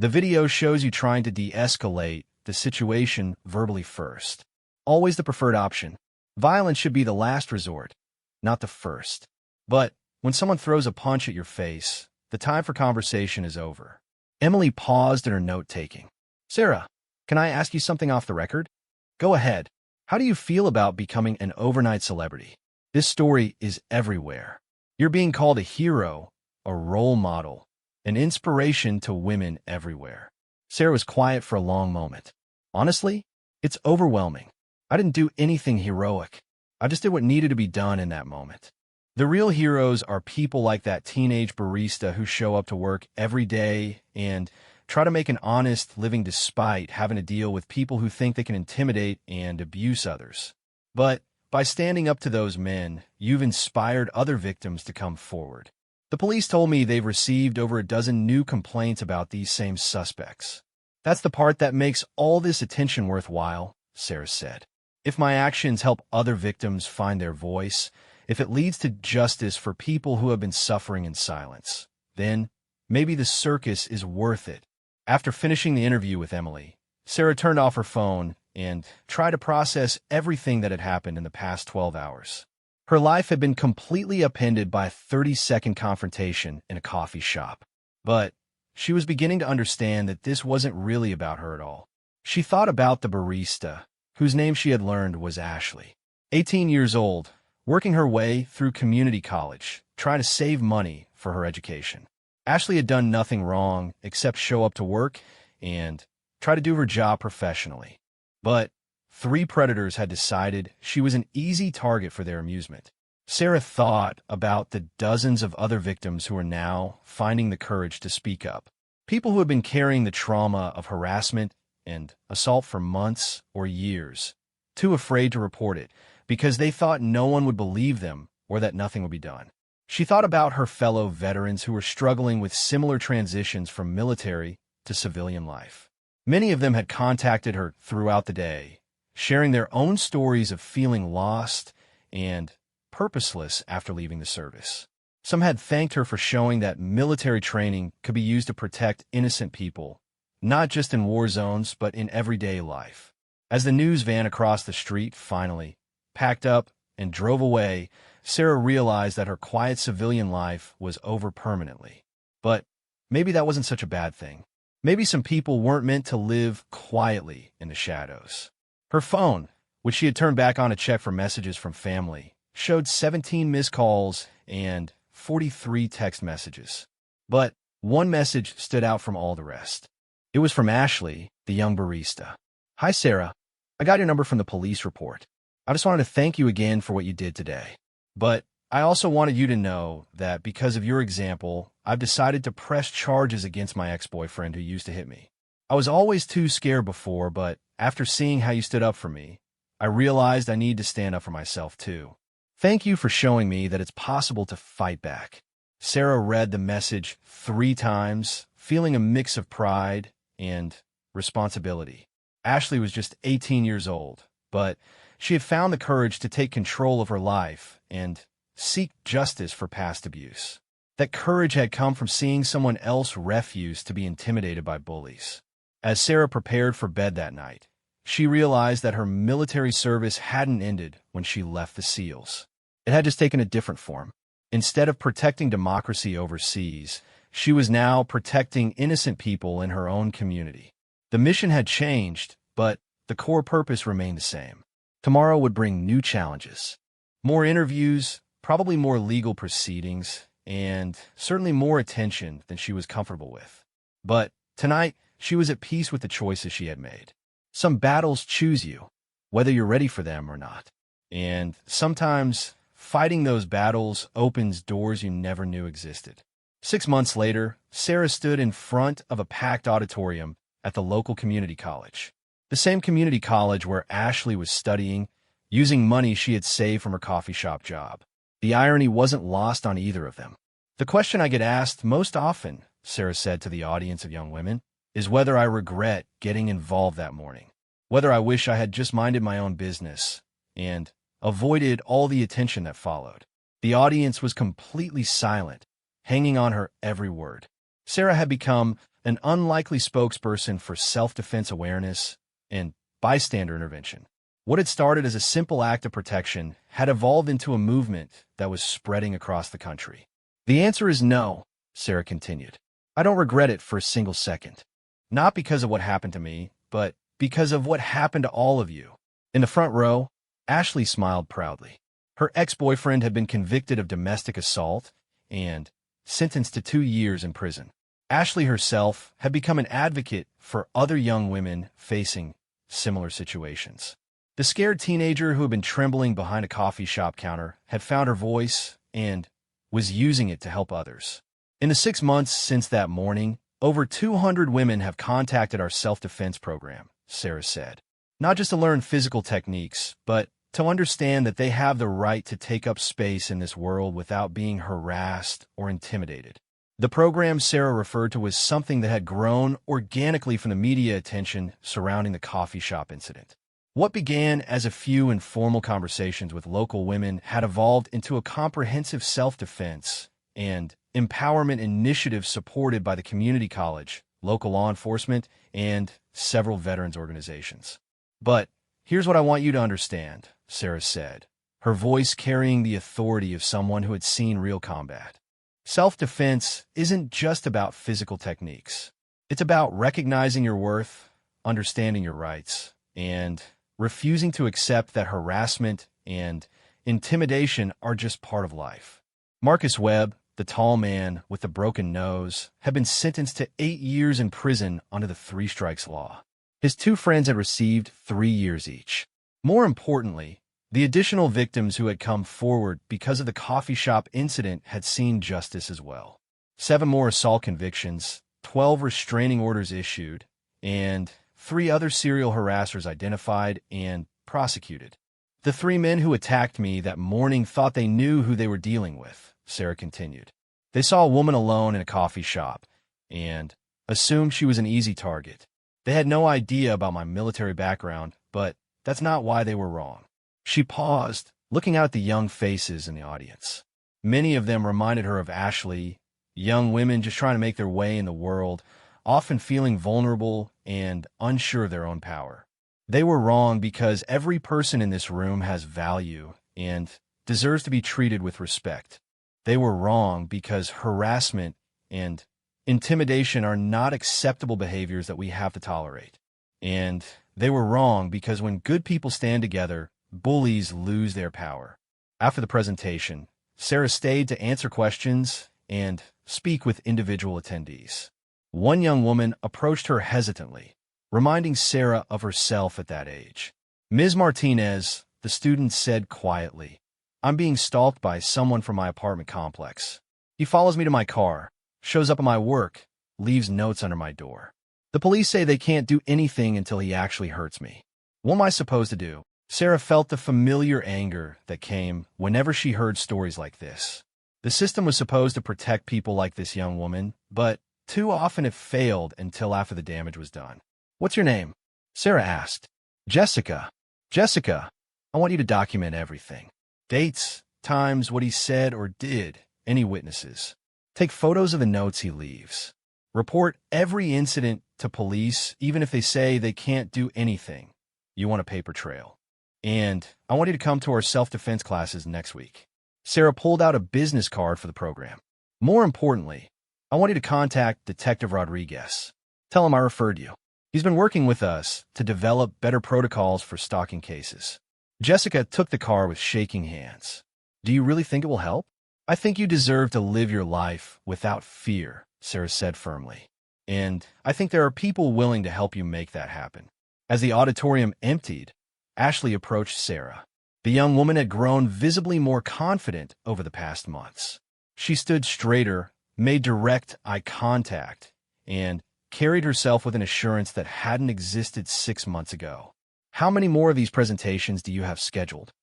The video shows you trying to de-escalate the situation verbally first. Always the preferred option. Violence should be the last resort, not the first. But when someone throws a punch at your face, the time for conversation is over. Emily paused in her note-taking. Sarah, can I ask you something off the record? Go ahead. How do you feel about becoming an overnight celebrity? This story is everywhere. You're being called a hero, a role model, an inspiration to women everywhere. Sarah was quiet for a long moment. Honestly, it's overwhelming. I didn't do anything heroic. I just did what needed to be done in that moment. The real heroes are people like that teenage barista who show up to work every day and try to make an honest living despite having to deal with people who think they can intimidate and abuse others. But by standing up to those men, you've inspired other victims to come forward. The police told me they've received over a dozen new complaints about these same suspects. That's the part that makes all this attention worthwhile, Sarah said. If my actions help other victims find their voice, if it leads to justice for people who have been suffering in silence, then maybe the circus is worth it. After finishing the interview with Emily, Sarah turned off her phone and tried to process everything that had happened in the past 12 hours. Her life had been completely upended by a 30-second confrontation in a coffee shop. But she was beginning to understand that this wasn't really about her at all. She thought about the barista, whose name she had learned was Ashley. 18 years old, working her way through community college, trying to save money for her education. Ashley had done nothing wrong except show up to work and try to do her job professionally. But three predators had decided she was an easy target for their amusement. Sarah thought about the dozens of other victims who were now finding the courage to speak up. People who had been carrying the trauma of harassment and assault for months or years, too afraid to report it because they thought no one would believe them or that nothing would be done. She thought about her fellow veterans who were struggling with similar transitions from military to civilian life. Many of them had contacted her throughout the day, sharing their own stories of feeling lost and purposeless after leaving the service. Some had thanked her for showing that military training could be used to protect innocent people, not just in war zones, but in everyday life. As the news van across the street finally packed up and drove away, Sarah realized that her quiet civilian life was over permanently. But maybe that wasn't such a bad thing. Maybe some people weren't meant to live quietly in the shadows. Her phone, which she had turned back on to check for messages from family, showed 17 missed calls and 43 text messages. But one message stood out from all the rest. It was from Ashley, the young barista. "Hi, Sarah. I got your number from the police report. I just wanted to thank you again for what you did today. But I also wanted you to know that because of your example, I've decided to press charges against my ex-boyfriend who used to hit me. I was always too scared before, but after seeing how you stood up for me, I realized I need to stand up for myself too. Thank you for showing me that it's possible to fight back." Sarah read the message 3 times, feeling a mix of pride and responsibility. Ashley was just 18 years old, but she had found the courage to take control of her life and seek justice for past abuse. That courage had come from seeing someone else refuse to be intimidated by bullies. As Sarah prepared for bed that night, she realized that her military service hadn't ended when she left the SEALs. It had just taken a different form. Instead of protecting democracy overseas, she was now protecting innocent people in her own community. The mission had changed, but the core purpose remained the same. Tomorrow would bring new challenges. More interviews, probably more legal proceedings, and certainly more attention than she was comfortable with. But tonight, she was at peace with the choices she had made. Some battles choose you, whether you're ready for them or not. And sometimes fighting those battles opens doors you never knew existed. 6 months later, Sarah stood in front of a packed auditorium at the local community college. The same community college where Ashley was studying, using money she had saved from her coffee shop job. The irony wasn't lost on either of them. "The question I get asked most often," Sarah said to the audience of young women, "is whether I regret getting involved that morning, whether I wish I had just minded my own business and avoided all the attention that followed." The audience was completely silent, hanging on her every word. Sarah had become an unlikely spokesperson for self-defense awareness and bystander intervention. What had started as a simple act of protection had evolved into a movement that was spreading across the country. "The answer is no," Sarah continued. "I don't regret it for a single second. Not because of what happened to me, but because of what happened to all of you." In the front row, Ashley smiled proudly. Her ex-boyfriend had been convicted of domestic assault and sentenced to 2 years in prison. Ashley herself had become an advocate for other young women facing similar situations. The scared teenager who had been trembling behind a coffee shop counter had found her voice and was using it to help others. In the 6 months since that morning, over 200 women have contacted our self-defense program, Sarah said. Not just to learn physical techniques, but to understand that they have the right to take up space in this world without being harassed or intimidated. The program Sarah referred to was something that had grown organically from the media attention surrounding the coffee shop incident. What began as a few informal conversations with local women had evolved into a comprehensive self-defense and empowerment initiative supported by the community college, local law enforcement, and several veterans organizations. "But here's what I want you to understand," Sarah said, her voice carrying the authority of someone who had seen real combat. "Self-defense isn't just about physical techniques. It's about recognizing your worth, understanding your rights, and refusing to accept that harassment and intimidation are just part of life." Marcus Webb, the tall man with the broken nose, had been sentenced to 8 years in prison under the 3 strikes law. His two friends had received 3 years each. More importantly, the additional victims who had come forward because of the coffee shop incident had seen justice as well. 7 more assault convictions, 12 restraining orders issued, and 3 other serial harassers identified and prosecuted. The 3 men who attacked me that morning thought they knew who they were dealing with, Sarah continued. They saw a woman alone in a coffee shop and assumed she was an easy target. They had no idea about my military background, but that's not why they were wrong. She paused, looking out at the young faces in the audience. Many of them reminded her of Ashley, young women just trying to make their way in the world, often feeling vulnerable and unsure of their own power. They were wrong because every person in this room has value and deserves to be treated with respect. They were wrong because harassment and intimidation are not acceptable behaviors that we have to tolerate. And they were wrong because when good people stand together, bullies lose their power. After the presentation, Sarah stayed to answer questions and speak with individual attendees. One young woman approached her hesitantly, reminding Sarah of herself at that age. "Ms. Martinez," the student said quietly, "I'm being stalked by someone from my apartment complex. He follows me to my car, shows up at my work, leaves notes under my door. The police say they can't do anything until he actually hurts me. What am I supposed to do?" Sarah felt the familiar anger that came whenever she heard stories like this. The system was supposed to protect people like this young woman, but too often it failed until after the damage was done. "What's your name?" Sarah asked. "Jessica." "Jessica, I want you to document everything. Dates, times, what he said or did, any witnesses. Take photos of the notes he leaves. Report every incident to police, even if they say they can't do anything. You want a paper trail. And I want you to come to our self-defense classes next week." Sarah pulled out a business card for the program. "More importantly, I want you to contact Detective Rodriguez. Tell him I referred you. He's been working with us to develop better protocols for stalking cases." Jessica took the card with shaking hands. "Do you really think it will help?" "I think you deserve to live your life without fear," Sarah said firmly. "And I think there are people willing to help you make that happen." As the auditorium emptied, Ashley approached Sarah. The young woman had grown visibly more confident over the past months. She stood straighter, made direct eye contact, and carried herself with an assurance that hadn't existed 6 months ago. "How many more of these presentations do you have scheduled?"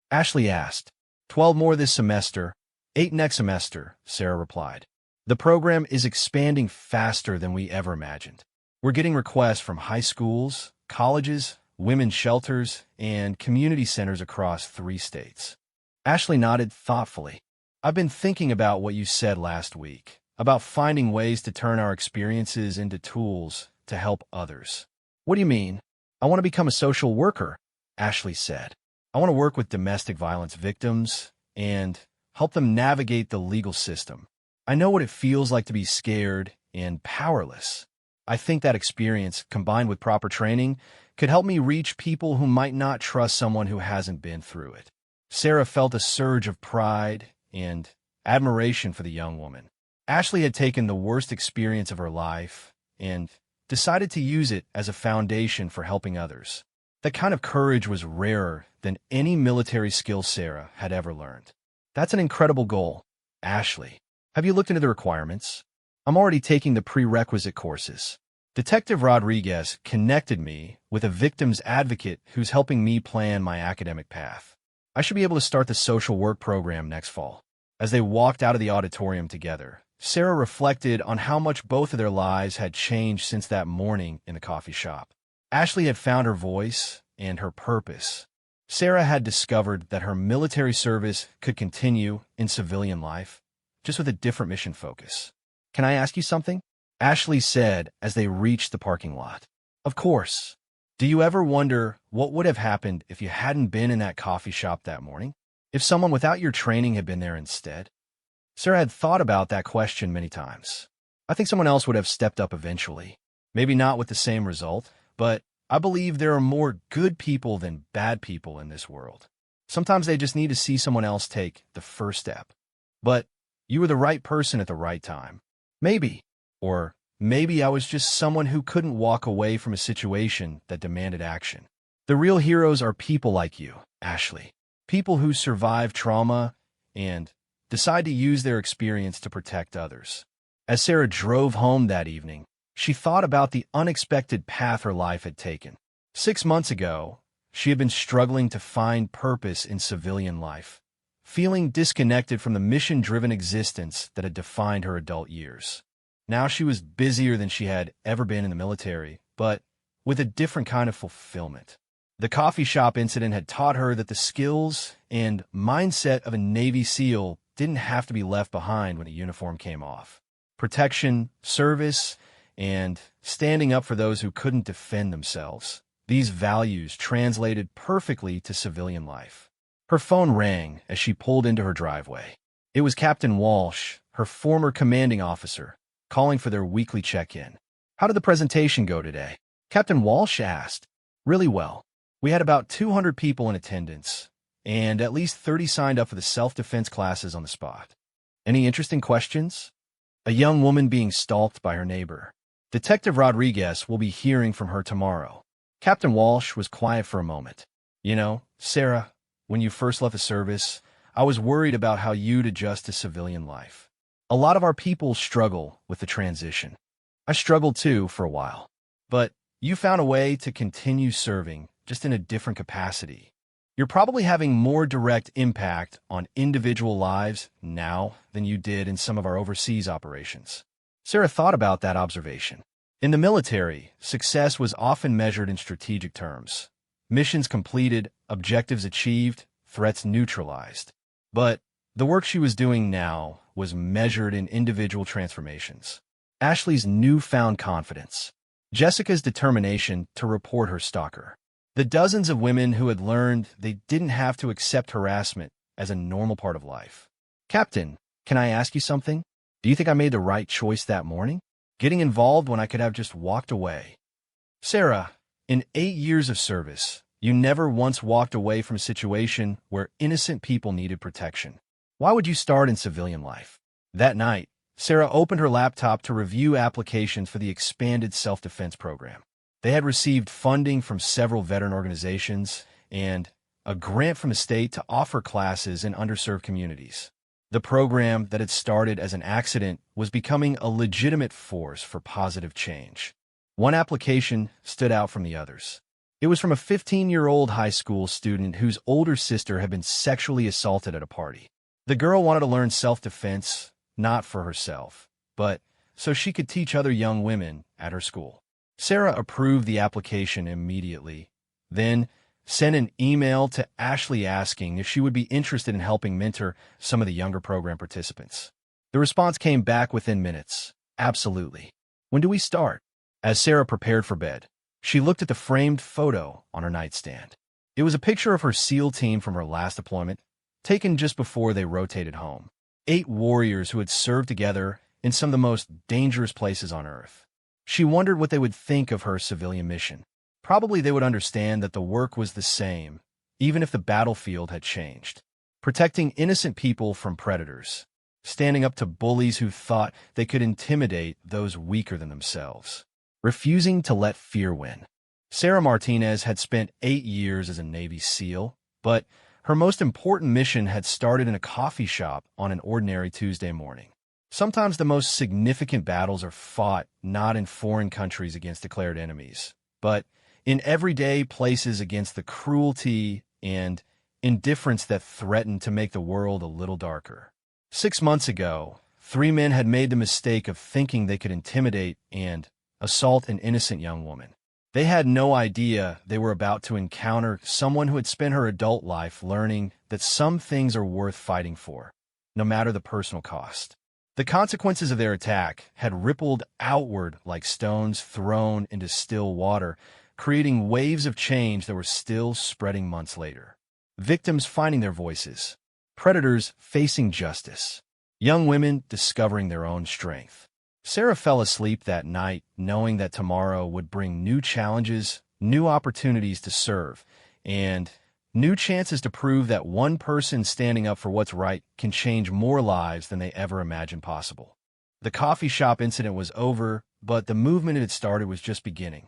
Ashley asked. 12 more this semester, 8 next semester," Sarah replied. "The program is expanding faster than we ever imagined. We're getting requests from high schools, colleges, women's shelters, and community centers across 3 states. Ashley nodded thoughtfully. "I've been thinking about what you said last week, about finding ways to turn our experiences into tools to help others." "What do you mean?" "I want to become a social worker," Ashley said. "I want to work with domestic violence victims and help them navigate the legal system. I know what it feels like to be scared and powerless. I think that experience, combined with proper training, could help me reach people who might not trust someone who hasn't been through it." Sarah felt a surge of pride and admiration for the young woman. Ashley had taken the worst experience of her life and decided to use it as a foundation for helping others. That kind of courage was rarer than any military skill Sarah had ever learned. "That's an incredible goal, Ashley. Have you looked into the requirements?" "I'm already taking the prerequisite courses. Detective Rodriguez connected me with a victim's advocate who's helping me plan my academic path. I should be able to start the social work program next fall." As they walked out of the auditorium together, Sarah reflected on how much both of their lives had changed since that morning in the coffee shop. Ashley had found her voice and her purpose. Sarah had discovered that her military service could continue in civilian life, just with a different mission focus. "Can I ask you something?" Ashley said as they reached the parking lot. "Of course. Do you ever wonder what would have happened if you hadn't been in that coffee shop that morning? If someone without your training had been there instead?" Sarah had thought about that question many times. "I think someone else would have stepped up eventually. Maybe not with the same result, but I believe there are more good people than bad people in this world. Sometimes they just need to see someone else take the first step. But you were the right person at the right time. Maybe, or maybe I was just someone who couldn't walk away from a situation that demanded action. The real heroes are people like you, Ashley. People who survive trauma and decide to use their experience to protect others. As Sarah drove home that evening, she thought about the unexpected path her life had taken. 6 months ago, she had been struggling to find purpose in civilian life, feeling disconnected from the mission-driven existence that had defined her adult years. Now she was busier than she had ever been in the military, but with a different kind of fulfillment. The coffee shop incident had taught her that the skills and mindset of a Navy SEAL didn't have to be left behind when a uniform came off. Protection, service, and standing up for those who couldn't defend themselves. These values translated perfectly to civilian life. Her phone rang as she pulled into her driveway. It was Captain Walsh, her former commanding officer, calling for their weekly check-in. "How did the presentation go today?" Captain Walsh asked. "Really well. We had about 200 people in attendance, and at least 30 signed up for the self-defense classes on the spot. Any interesting questions?" A young woman being stalked by her neighbor. "Detective Rodriguez will be hearing from her tomorrow." Captain Walsh was quiet for a moment. "You know, Sarah, when you first left the service, I was worried about how you'd adjust to civilian life. A lot of our people struggle with the transition. I struggled too for a while. But you found a way to continue serving, just in a different capacity. You're probably having more direct impact on individual lives now than you did in some of our overseas operations." Sarah thought about that observation. In the military, success was often measured in strategic terms. Missions completed, objectives achieved, threats neutralized. But the work she was doing now was measured in individual transformations. Ashley's newfound confidence. Jessica's determination to report her stalker. The dozens of women who had learned they didn't have to accept harassment as a normal part of life. "Captain, can I ask you something? Do you think I made the right choice that morning? Getting involved when I could have just walked away?" "Sarah, in 8 years of service, you never once walked away from a situation where innocent people needed protection. Why would you start in civilian life?" That night, Sarah opened her laptop to review applications for the expanded self-defense program. They had received funding from several veteran organizations and a grant from the state to offer classes in underserved communities. The program that had started as an accident was becoming a legitimate force for positive change. One application stood out from the others. It was from a 15-year-old high school student whose older sister had been sexually assaulted at a party. The girl wanted to learn self-defense, not for herself, but so she could teach other young women at her school. Sarah approved the application immediately, then sent an email to Ashley asking if she would be interested in helping mentor some of the younger program participants. The response came back within minutes. "Absolutely. When do we start?" As Sarah prepared for bed, she looked at the framed photo on her nightstand. It was a picture of her SEAL team from her last deployment, taken just before they rotated home. 8 warriors who had served together in some of the most dangerous places on Earth. She wondered what they would think of her civilian mission. Probably they would understand that the work was the same, even if the battlefield had changed. Protecting innocent people from predators. Standing up to bullies who thought they could intimidate those weaker than themselves. Refusing to let fear win. Sarah Martinez had spent 8 years as a Navy SEAL, but her most important mission had started in a coffee shop on an ordinary Tuesday morning. Sometimes the most significant battles are fought not in foreign countries against declared enemies, but in everyday places against the cruelty and indifference that threaten to make the world a little darker. 6 months ago, 3 men had made the mistake of thinking they could intimidate and assault an innocent young woman. They had no idea they were about to encounter someone who had spent her adult life learning that some things are worth fighting for, no matter the personal cost. The consequences of their attack had rippled outward like stones thrown into still water, creating waves of change that were still spreading months later. Victims finding their voices, predators facing justice, young women discovering their own strength. Sarah fell asleep that night knowing that tomorrow would bring new challenges, new opportunities to serve, and new chances to prove that one person standing up for what's right can change more lives than they ever imagined possible. The coffee shop incident was over, But the movement it had started was just beginning.